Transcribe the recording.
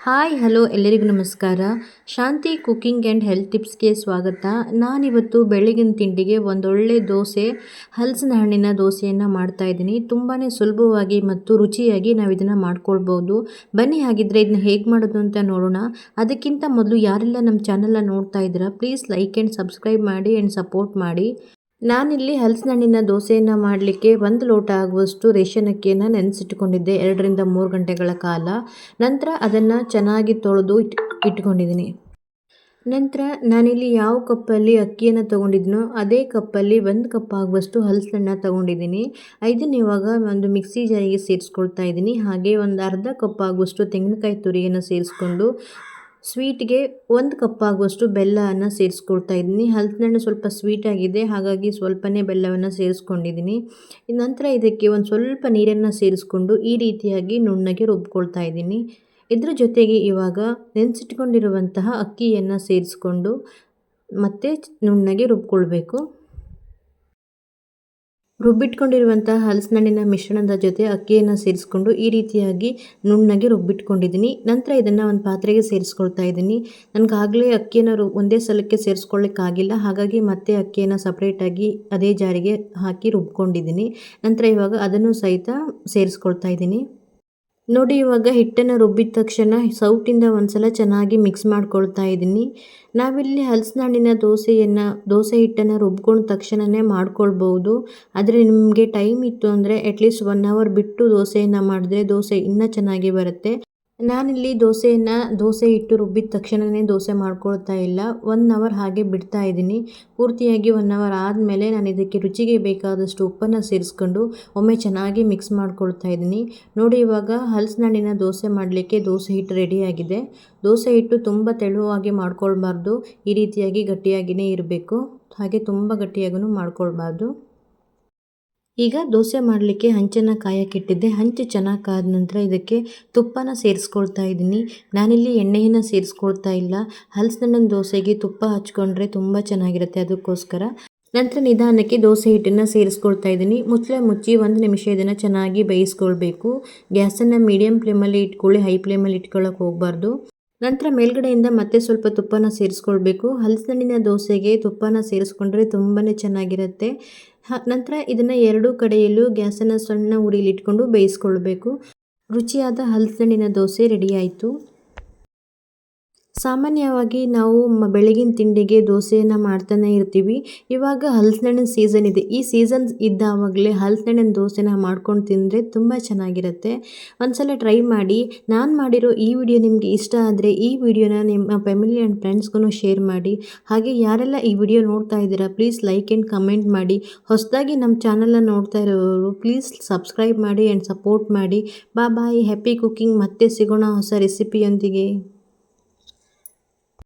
Hi hello ಎಲ್ಲರಿಗೂ ನಮಸ್ಕಾರ. ಶಾಂತಿ cooking and health ಟಿಪ್ಸ್ಗೆ ಸ್ವಾಗತ. ನಾನಿವತ್ತು ಬೆಳಗಿನ ತಿಂಡಿಗೆ ಒಂದೊಳ್ಳೆ ದೋಸೆ, ಹಲಸಿನ ಹಣ್ಣಿನ ದೋಸೆಯನ್ನು ಮಾಡ್ತಾಯಿದ್ದೀನಿ. ತುಂಬಾ ಸುಲಭವಾಗಿ ಮತ್ತು ರುಚಿಯಾಗಿ ನಾವು ಇದನ್ನು ಮಾಡ್ಕೊಳ್ಬೋದು. ಬನ್ನಿ ಹಾಗಿದ್ರೆ ಇದನ್ನ ಹೇಗೆ ಮಾಡೋದು ಅಂತ ನೋಡೋಣ. ಅದಕ್ಕಿಂತ ಮೊದಲು ಯಾರೆಲ್ಲ ನಮ್ಮ ಚಾನಲ್ನ ನೋಡ್ತಾ ಇದ್ದೀರಾ ಪ್ಲೀಸ್ ಲೈಕ್ ಆ್ಯಂಡ್ ಸಬ್ಸ್ಕ್ರೈಬ್ ಮಾಡಿ ಆ್ಯಂಡ್ ಸಪೋರ್ಟ್ ಮಾಡಿ. ನಾನಿಲ್ಲಿ ಹಲಸಿನ ಹಣ್ಣಿನ ದೋಸೆಯನ್ನು ಮಾಡಲಿಕ್ಕೆ 1 ಲೋಟ ಆಗುವಷ್ಟು ರೇಷನ್ ಅಕ್ಕಿಯನ್ನು ನೆನೆಸಿಟ್ಕೊಂಡಿದ್ದೆ 2 ರಿಂದ 3 ಗಂಟೆಗಳ ಕಾಲ. ನಂತರ ಅದನ್ನು ಚೆನ್ನಾಗಿ ತೊಳೆದು ಇಟ್ಕೊಂಡಿದ್ದೀನಿ. ನಂತರ ನಾನಿಲ್ಲಿ ಯಾವ ಕಪ್ಪಲ್ಲಿ ಅಕ್ಕಿಯನ್ನು ತೊಗೊಂಡಿದ್ದೀನೋ ಅದೇ ಕಪ್ಪಲ್ಲಿ 1 ಕಪ್ ಆಗುವಷ್ಟು ಹಲಸಿನ ಹಣ್ಣು ತೊಗೊಂಡಿದ್ದೀನಿ. ಇದನ್ನು ಇವಾಗ ಒಂದು ಮಿಕ್ಸಿ ಜಾರಿಗೆ ಸೇರಿಸ್ಕೊಳ್ತಾ ಇದ್ದೀನಿ. ಹಾಗೆ ಒಂದು ಅರ್ಧ ಕಪ್ ಆಗುವಷ್ಟು ತೆಂಗಿನಕಾಯಿ ತುರಿಯನ್ನು ಸೇರಿಸ್ಕೊಂಡು ಸ್ವೀಟ್ಗೆ 1 ಕಪ್ ಆಗುವಷ್ಟು ಬೆಲ್ಲವನ್ನು ಸೇರಿಸ್ಕೊಳ್ತಾ ಇದ್ದೀನಿ. ಹಲಸಿನ ಹಣ್ಣು ಸ್ವಲ್ಪ ಸ್ವೀಟ್ ಆಗಿದೆ, ಹಾಗಾಗಿ ಸ್ವಲ್ಪನೇ ಬೆಲ್ಲವನ್ನು ಸೇರಿಸ್ಕೊಂಡಿದ್ದೀನಿ. ನಂತರ ಇದಕ್ಕೆ ಒಂದು ಸ್ವಲ್ಪ ನೀರನ್ನು ಸೇರಿಸ್ಕೊಂಡು ಈ ರೀತಿಯಾಗಿ ನುಣ್ಣಗೆ ರುಬ್ಕೊಳ್ತಾ ಇದ್ದೀನಿ. ಇದ್ರ ಜೊತೆಗೆ ಇವಾಗ ನೆನೆಸಿಟ್ಕೊಂಡಿರುವಂತಹ ಅಕ್ಕಿಯನ್ನು ಸೇರಿಸ್ಕೊಂಡು ಮತ್ತೆ ನುಣ್ಣಗೆ ರುಬ್ಕೊಳ್ಬೇಕು. ರುಬ್ಬಿಟ್ಕೊಂಡಿರುವಂತಹ ಹಲಸಿನ ಹಣ್ಣಿನ ಮಿಶ್ರಣದ ಜೊತೆ ಅಕ್ಕಿಯನ್ನು ಸೇರಿಸ್ಕೊಂಡು ಈ ರೀತಿಯಾಗಿ ನುಣ್ಣಗೆ ರುಬ್ಬಿಟ್ಕೊಂಡಿದ್ದೀನಿ. ನಂತರ ಇದನ್ನು ಒಂದು ಪಾತ್ರೆಗೆ ಸೇರಿಸ್ಕೊಳ್ತಾ ಇದ್ದೀನಿ. ನನಗಾಗಲೇ ಅಕ್ಕಿಯನ್ನು ಒಂದೇ ಸಲಕ್ಕೆ ಸೇರಿಸ್ಕೊಳ್ಳಿಕ್ಕಾಗಿಲ್ಲ, ಹಾಗಾಗಿ ಮತ್ತೆ ಅಕ್ಕಿಯನ್ನು ಸಪ್ರೇಟಾಗಿ ಅದೇ ಜಾರಿಗೆ ಹಾಕಿ ರುಬ್ಕೊಂಡಿದ್ದೀನಿ. ನಂತರ ಇವಾಗ ಅದನ್ನು ಸಹಿತ ಸೇರಿಸ್ಕೊಳ್ತಾ ಇದ್ದೀನಿ. ನೋಡಿ, ಇವಾಗ ಹಿಟ್ಟನ್ನು ರುಬ್ಬಿದ ತಕ್ಷಣ ಸೌಟಿಂದ ಒಂದ್ಸಲ ಚೆನ್ನಾಗಿ ಮಿಕ್ಸ್ ಮಾಡ್ಕೊಳ್ತಾ ಇದ್ದೀನಿ. ನಾವಿಲ್ಲಿ ಹಲಸಿನ ಹಣ್ಣಿನ ದೋಸೆ ಹಿಟ್ಟನ್ನು ರುಬ್ಕೊಂಡ ತಕ್ಷಣವೇ ಮಾಡ್ಕೊಳ್ಬೋದು. ಆದರೆ ನಿಮಗೆ ಟೈಮ್ ಇತ್ತು ಅಂದರೆ ಅಟ್ಲೀಸ್ಟ್ 1 ಅವರ್ ಬಿಟ್ಟು ದೋಸೆಯನ್ನು ಮಾಡಿದ್ರೆ ದೋಸೆ ಇನ್ನೂ ಚೆನ್ನಾಗಿ ಬರುತ್ತೆ. ನಾನಿಲ್ಲಿ ದೋಸೆ ಹಿಟ್ಟು ರುಬ್ಬಿದ ತಕ್ಷಣವೇ ದೋಸೆ ಮಾಡ್ಕೊಳ್ತಾ ಇಲ್ಲ, 1 ಅವರ್ ಹಾಗೆ ಬಿಡ್ತಾ ಇದ್ದೀನಿ. ಪೂರ್ತಿಯಾಗಿ 1 ಅವರ್ ಆದಮೇಲೆ ನಾನು ಇದಕ್ಕೆ ರುಚಿಗೆ ಬೇಕಾದಷ್ಟು ಉಪ್ಪನ್ನು ಸೇರಿಸ್ಕೊಂಡು ಒಮ್ಮೆ ಚೆನ್ನಾಗಿ ಮಿಕ್ಸ್ ಮಾಡ್ಕೊಳ್ತಾ ಇದ್ದೀನಿ. ನೋಡಿ, ಇವಾಗ ಹಲಸಿನ ಹಣ್ಣಿನ ದೋಸೆ ಮಾಡಲಿಕ್ಕೆ ದೋಸೆ ಹಿಟ್ಟು ರೆಡಿಯಾಗಿದೆ. ದೋಸೆ ಹಿಟ್ಟು ತುಂಬ ತೆಳುವಾಗಿ ಮಾಡ್ಕೊಳ್ಬಾರ್ದು, ಈ ರೀತಿಯಾಗಿ ಗಟ್ಟಿಯಾಗಿಯೇ ಇರಬೇಕು. ಹಾಗೆ ತುಂಬ ಗಟ್ಟಿಯಾಗೂ ಮಾಡ್ಕೊಳ್ಬಾರ್ದು. ಈಗ ದೋಸೆ ಮಾಡಲಿಕ್ಕೆ ಹಂಚನ್ನು ಕಾಯಕ್ಕಿಟ್ಟಿದ್ದೆ. ಹಂಚು ಚೆನ್ನಾಗಿ ಕಾದ ನಂತರ ಇದಕ್ಕೆ ತುಪ್ಪನ ಸೇರಿಸ್ಕೊಳ್ತಾ ಇದ್ದೀನಿ. ನಾನಿಲ್ಲಿ ಎಣ್ಣೆಯನ್ನು ಸೇರಿಸ್ಕೊಳ್ತಾ ಇಲ್ಲ. ಹಲಸಿನ ಹಣ್ಣಿನ ದೋಸೆಗೆ ತುಪ್ಪ ಹಚ್ಕೊಂಡ್ರೆ ತುಂಬ ಚೆನ್ನಾಗಿರುತ್ತೆ, ಅದಕ್ಕೋಸ್ಕರ. ನಂತರ ನಿಧಾನಕ್ಕೆ ದೋಸೆ ಹಿಟ್ಟನ್ನು ಸೇರಿಸ್ಕೊಳ್ತಾ ಇದ್ದೀನಿ. ಮುಚ್ಚಳ ಮುಚ್ಚಿ 1 ನಿಮಿಷ ಇದನ್ನು ಚೆನ್ನಾಗಿ ಬೇಯಿಸ್ಕೊಳ್ಬೇಕು. ಗ್ಯಾಸನ್ನು ಮೀಡಿಯಮ್ ಫ್ಲೇಮಲ್ಲಿ ಇಟ್ಕೊಳ್ಳಿ, ಹೈ ಫ್ಲೇಮಲ್ಲಿ ಇಟ್ಕೊಳ್ಳೋಕೆ ಹೋಗಬಾರ್ದು. ನಂತರ ಮೇಲ್ಗಡೆಯಿಂದ ಮತ್ತೆ ಸ್ವಲ್ಪ ತುಪ್ಪನ ಸೇರಿಸ್ಕೊಳ್ಬೇಕು. ಹಲಸಿನ ಹಣ್ಣಿನ ದೋಸೆಗೆ ತುಪ್ಪನ ಸೇರಿಸ್ಕೊಂಡ್ರೆ ತುಂಬಾ ಚೆನ್ನಾಗಿರುತ್ತೆ. ನಂತರ ಇದನ್ನು 2 ಕಡೆಯಲ್ಲೂ ಗ್ಯಾಸನ್ನು ಸಣ್ಣ ಉರಿಲಿ ಇಟ್ಕೊಂಡು ಬೇಯಿಸ್ಕೊಳ್ಬೇಕು. ರುಚಿಯಾದ ಹಲಸಿನ ಹಣ್ಣಿನ ದೋಸೆ ರೆಡಿ ಆಯಿತು. ಸಾಮಾನ್ಯವಾಗಿ ನಾವು ಬೆಳಗಿನ ತಿಂಡಿಗೆ ದೋಸೆಯನ್ನು ಮಾಡ್ತಾನೆ ಇರ್ತೀವಿ. ಇವಾಗ ಹಲಸಿನ ಹಣ್ಣಿನ ಸೀಸನ್ ಇದೆ. ಈ ಸೀಸನ್ ಇದ್ದಾವಾಗಲೇ ಹಲಸಿನ ಹಣ್ಣಿನ ದೋಸೆನ ಮಾಡ್ಕೊಂಡು ತಿಂದರೆ ತುಂಬ ಚೆನ್ನಾಗಿರುತ್ತೆ. ಒಂದ್ಸಲ ಟ್ರೈ ಮಾಡಿ. ನಾನು ಮಾಡಿರೋ ಈ ವಿಡಿಯೋ ನಿಮಗೆ ಇಷ್ಟ ಆದರೆ ಈ ವಿಡಿಯೋನ ನಿಮ್ಮ ಫ್ಯಾಮಿಲಿ ಆ್ಯಂಡ್ ಫ್ರೆಂಡ್ಸ್ಗೂ ಶೇರ್ ಮಾಡಿ. ಹಾಗೆ ಯಾರೆಲ್ಲ ಈ ವಿಡಿಯೋ ನೋಡ್ತಾ ಇದ್ದೀರಾ ಪ್ಲೀಸ್ ಲೈಕ್ ಆ್ಯಂಡ್ ಕಮೆಂಟ್ ಮಾಡಿ. ಹೊಸದಾಗಿ ನಮ್ಮ ಚಾನಲ್ನ ನೋಡ್ತಾ ಇರೋರು ಪ್ಲೀಸ್ ಸಬ್ಸ್ಕ್ರೈಬ್ ಮಾಡಿ ಆ್ಯಂಡ್ ಸಪೋರ್ಟ್ ಮಾಡಿ. ಬಾಯ್. Happy cooking. ಮತ್ತೆ ಸಿಗೋಣ ಹೊಸ ರೆಸಿಪಿಯೊಂದಿಗೆ.